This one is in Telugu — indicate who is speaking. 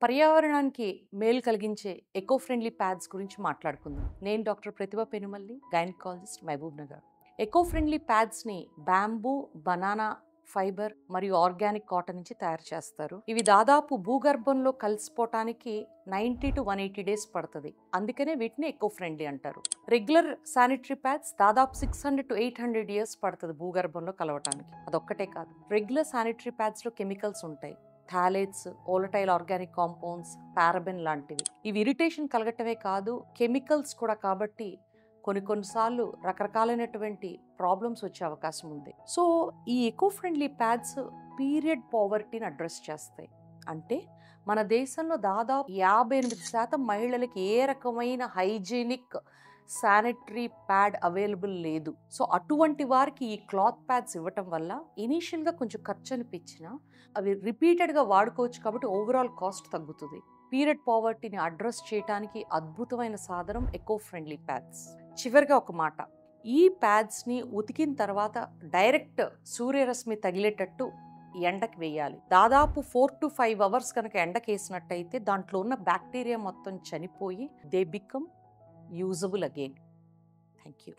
Speaker 1: పర్యావరణానికి మేలు కలిగించే ఎకో ఫ్రెండ్లీ ప్యాడ్స్ గురించి మాట్లాడుకుందాం. నేను doctor Prathibha Penumalli, gynaecologist, Mahabubnagar. Eco friendly ప్యాడ్స్ని బ్యాంబూ, బనానా ఫైబర్ మరియు ఆర్గానిక్ కాటన్ నుంచి తయారు చేస్తారు. ఇవి దాదాపు భూగర్భంలో కలిసిపోవటానికి 90 to 180 డేస్ పడుతుంది. అందుకనే వీటిని ఎకో ఫ్రెండ్లీ అంటారు. రెగ్యులర్ శానిటరీ ప్యాడ్స్ దాదాపు 600 to 800 ఇయర్స్ పడుతుంది భూగర్భంలో కలవటానికి. అదొక్కటే కాదు, రెగ్యులర్ శానిటరీ ప్యాడ్స్లో కెమికల్స్ ఉంటాయి. Phthalates, volatile organic compounds, paraben లాంటివి. ఇవి ఇరిటేషన్ కలగటమే కాదు, కెమికల్స్ కూడా కాబట్టి కొన్నిసార్లు రకరకాలైనటువంటి ప్రాబ్లమ్స్ వచ్చే అవకాశం ఉంది. సో ఈ ఎకో ఫ్రెండ్లీ ప్యాడ్స్ పీరియడ్ పావర్టీని అడ్రస్ చేస్తాయి. అంటే మన దేశంలో దాదాపు 58% మహిళలకి ఏ రకమైన హైజీనిక్ శానిటరీ ప్యాడ్ అవైలబుల్ లేదు. సో అటువంటి వారికి ఈ క్లాత్ ప్యాడ్స్ ఇవ్వటం వల్ల ఇనీషియల్గా కొంచెం ఖర్చు అనిపించినా అవి రిపీటెడ్గా వాడుకోవచ్చు కాబట్టి ఓవరాల్ కాస్ట్ తగ్గుతుంది. పీరియడ్ పావర్టీని అడ్రస్ చేయడానికి అద్భుతమైన సాధనం ఎకో ఫ్రెండ్లీ ప్యాడ్స్. చివరిగా ఒక మాట, ఈ ప్యాడ్స్ని ఉతికిన తర్వాత డైరెక్ట్ సూర్యరశ్మి తగిలేటట్టు ఎండకి వేయాలి. దాదాపు 4 to 5 అవర్స్ కనుక ఎండకి వేసినట్టయితే దాంట్లో ఉన్న బ్యాక్టీరియా మొత్తం చనిపోయి they become usable again. Thank you.